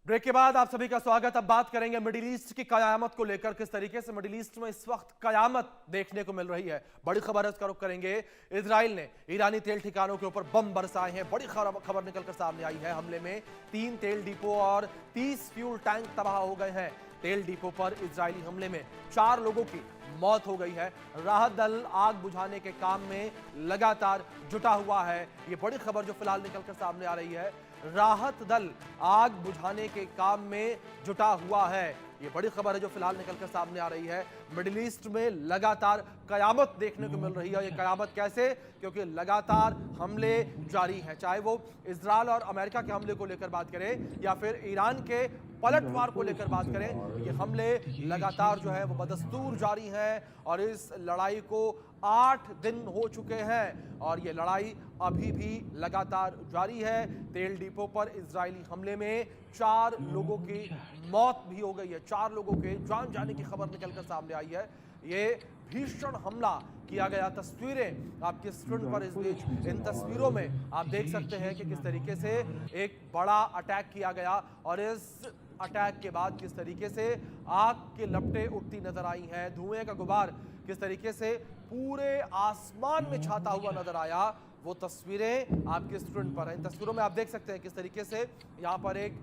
Break के बाद आप सभी का स्वागत। अब बात करेंगे मिडिल ईस्ट की कयामत को लेकर। किस तरीके से मिडिल ईस्ट में इस वक्त कयामत देखने को मिल रही है, बड़ी खबर है, उसका रुख करेंगे। इजराइल ने ईरानी तेल ठिकानों के ऊपर बम बरसाए हैं। बड़ी खबर निकलकर सामने आई है। हमले में 3 तेल डिपो और 30 फ्यूल टैंक तबाह हो गए हैं। तेल डिपो पर इजरायली हमले में 4 लोगों की मौत हो गई है। राहत दल आग बुझाने के काम में लगातार जुटा हुआ है। ये बड़ी खबर जो फिलहाल निकलकर सामने आ रही है। राहत दल आग बुझाने के काम में जुटा हुआ है। ये बड़ी खबर है जो फिलहाल निकलकर सामने आ रही है। मिडिल ईस्ट में लगातार कयामत देखने को मिल रही है। ये कयामत कैसे? क्योंकि लगातार हमले जारी हैं, चाहे वो इजराइल और अमेरिका के हमले को लेकर बात करें या फिर ईरान के पलटवार को लेकर बात करें। ये हमले लगातार जो है वो बदस्तूर जारी हैं और इस लड़ाई को 8 दिन हो चुके हैं और ये लड़ाई अभी भी लगातार जारी है। तेल डिपो पर इजरायली हमले में 4 लोगों की मौत भी हो गई है। 4 लोगों के जान जाने की खबर निकलकर सामने आई है। ये भीषण हमला किया गया। तस्वीरें आपके स्क्रीन पर इस बीच, इन तस्वीरों में आप देख सकते हैं कि किस तरीके से एक बड़ा अटैक किया गया और इस अटैक के बाद किस तरीके से आग के लपटें उठती नजर आई हैं। धुएं का गुबार किस तरीके से पूरे आसमान में छाता हुआ नजर आया, वो तस्वीरें आपके स्क्रीन पर हैं। इन तस्वीरों में आप देख सकते हैं किस तरीके से यहाँ पर एक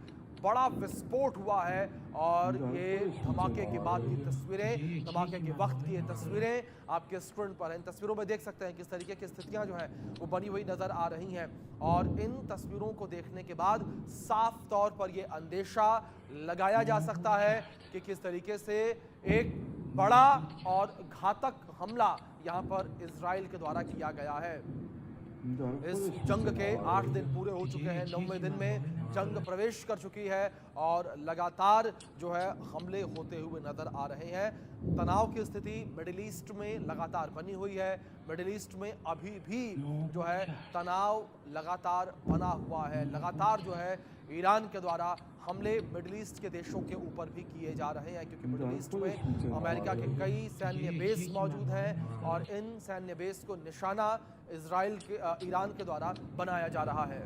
बड़ा विस्फोट हुआ है और ये धमाके के बाद की तस्वीरें, धमाके के वक्त की ये तस्वीरें आपके स्क्रीन पर हैं। इन तस्वीरों में देख सकते हैं किस तरीके की स्थितियां जो हैं वो बनी हुई नजर आ रही हैं और इन तस्वीरों को देखने के बाद साफ तौर पर ये अंदेशा लगाया जा सकता है कि किस तरीके से एक बड़ा और घातक हमला यहाँ पर इजराइल के द्वारा किया गया है। इस जंग के 8 दिन पूरे हो चुके हैं। 9वें दिन में जंग प्रवेश कर चुकी है और लगातार जो है हमले होते हुए नजर आ रहे हैं। तनाव की स्थिति मिडिल ईस्ट में लगातार बनी हुई है। मिडिल ईस्ट में अभी भी जो है तनाव लगातार बना हुआ है। लगातार जो है ईरान के द्वारा हमले मिडिल ईस्ट के देशों के ऊपर भी किए जा रहे हैं, क्योंकि मिडिल ईस्ट में अमेरिका के कई सैन्य बेस मौजूद हैं और इन सैन्य बेस को निशाना इजराइल के ईरान के द्वारा बनाया जा रहा है।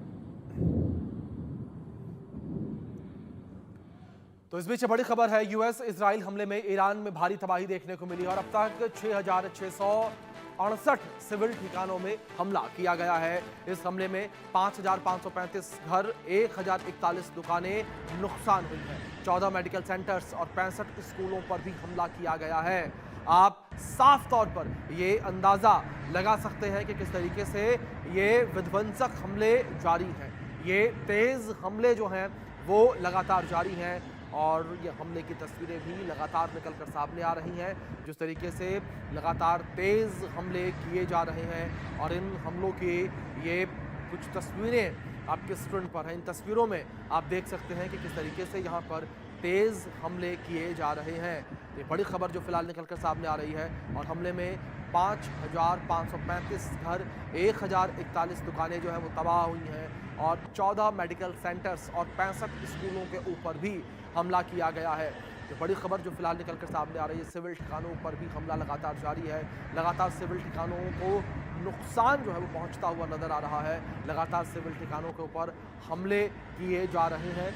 तो इस बीच बड़ी खबर है, यूएस इजराइल हमले में ईरान में भारी तबाही देखने को मिली और अब तक 6,668 सिविल ठिकानों में हमला किया गया है। इस हमले में 5,535 घर, 1,041 दुकानें नुकसान हुई हैं। 14 मेडिकल सेंटर्स और 65 स्कूलों पर भी हमला किया गया है। आप साफ तौर पर ये अंदाजा लगा सकते हैं कि किस तरीके से ये विध्वंसक हमले जारी हैं। ये तेज हमले जो हैं वो लगातार जारी हैं और ये हमले की तस्वीरें भी लगातार निकलकर सामने आ रही हैं। जिस तरीके से लगातार तेज हमले किए जा रहे हैं और इन हमलों की ये कुछ तस्वीरें आपके स्क्रीन पर हैं। इन तस्वीरों में आप देख सकते हैं कि किस तरीके से यहाँ पर तेज हमले किए जा रहे हैं। ये बड़ी खबर जो फिलहाल निकलकर सामने आ रही है और हमले में 5,535 घर, 1,041 दुकानें जो है वो तबाह हुई हैं और 14 मेडिकल सेंटर्स और 65 स्कूलों के ऊपर भी हमला किया गया है। ये बड़ी खबर जो फिलहाल निकलकर सामने आ रही है। सिविल ठिकानों पर भी हमला लगातार जारी है। लगातार सिविल ठिकानों को नुकसान जो है वो पहुंचता हुआ नजर आ रहा है। लगातार सिविल ठिकानों के ऊपर हमले किए जा रहे हैं।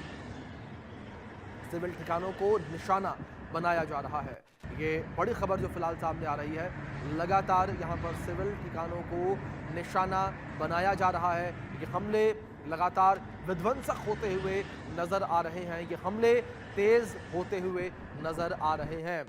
सिविल ठिकानों को निशाना बनाया जा रहा है। ये बड़ी खबर जो फिलहाल सामने आ रही है। लगातार यहाँ पर सिविल ठिकानों को निशाना बनाया जा रहा है। ये हमले लगातार विध्वंसक होते हुए नजर आ रहे हैं। ये हमले तेज होते हुए नजर आ रहे हैं।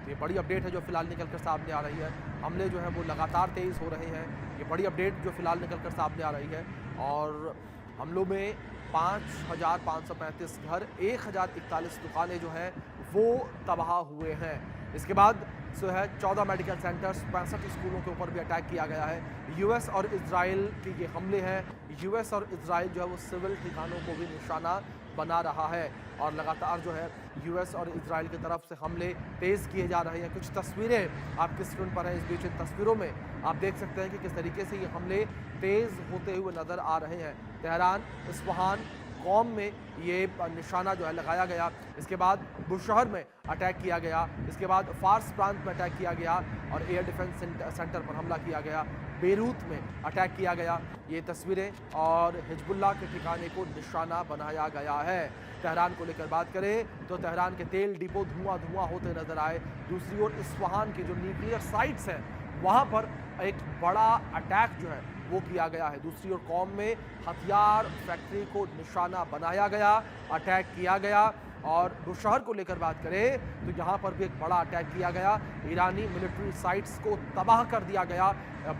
ये बड़ी अपडेट है जो फिलहाल निकलकर सामने आ रही है। हमले जो है वो लगातार तेज हो रहे हैं। ये बड़ी अपडेट जो फिलहाल निकलकर सामने आ रही है और हमलों में 5,535 घर, 1,041 दुकानें जो हैं वो तबाह हुए हैं। इसके बाद जो है 14 मेडिकल सेंटर्स, 65 स्कूलों के ऊपर भी अटैक किया गया है। यूएस और इजराइल के ये हमले हैं। यूएस और इजराइल जो है वो सिविल ठिकानों को भी निशाना बना रहा है और लगातार जो है यूएस और इजराइल की तरफ से हमले तेज़ किए जा रहे हैं। कुछ तस्वीरें आपकी स्क्रीन पर हैं। इस बीच इन तस्वीरों में आप देख सकते हैं कि किस तरीके से ये हमले तेज़ होते हुए नज़र आ रहे हैं। तेहरान, इस्फहान, कौम में ये निशाना जो है लगाया गया। इसके बाद बुशहर में अटैक किया गया। इसके बाद फार्स प्रांत में अटैक किया गया और एयर डिफेंस सेंटर पर हमला किया गया। बेरूत में अटैक किया गया। ये तस्वीरें और हिजबुल्लाह के ठिकाने को निशाना बनाया गया है। तेहरान को लेकर बात करें तो तेहरान के तेल डिपो धुआं धुआं होते नजर आए। दूसरी ओर इस्फहान की जो न्यूक्लियर साइट्स हैं वहां पर एक बड़ा अटैक जो है वो किया गया है। दूसरी ओर कौम में हथियार फैक्ट्री को निशाना बनाया गया, अटैक किया गया। और बुशहर को लेकर बात करें तो यहाँ पर भी एक बड़ा अटैक किया गया। ईरानी मिलिट्री साइट्स को तबाह कर दिया गया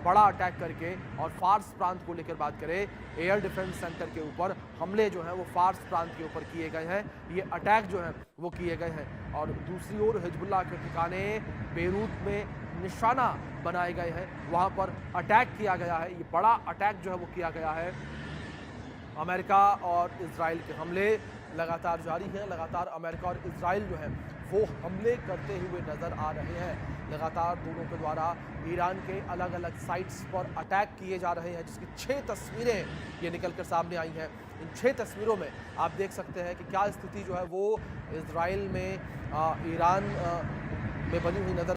बड़ा अटैक करके। और फार्स प्रांत को लेकर बात करें, एयर डिफेंस सेंटर के ऊपर हमले जो हैं वो फार्स प्रांत के ऊपर किए गए हैं। ये अटैक जो है वो किए गए हैं। और दूसरी ओर हिजबुल्लाह के ठिकाने बेरूत में निशाना बनाए गए हैं, वहाँ पर अटैक किया गया है। ये बड़ा अटैक जो है वो किया गया है। अमेरिका और इजराइल के हमले लगातार जारी हैं। लगातार अमेरिका और इजराइल जो है वो हमले करते हुए नजर आ रहे हैं। लगातार दोनों के द्वारा ईरान के अलग अलग साइट्स पर अटैक किए जा रहे हैं, जिसकी 6 तस्वीरें ये निकलकर सामने आई हैं। इन 6 तस्वीरों में आप देख सकते हैं कि क्या स्थिति जो है वो इजराइल में ईरान में बनी हुई नजर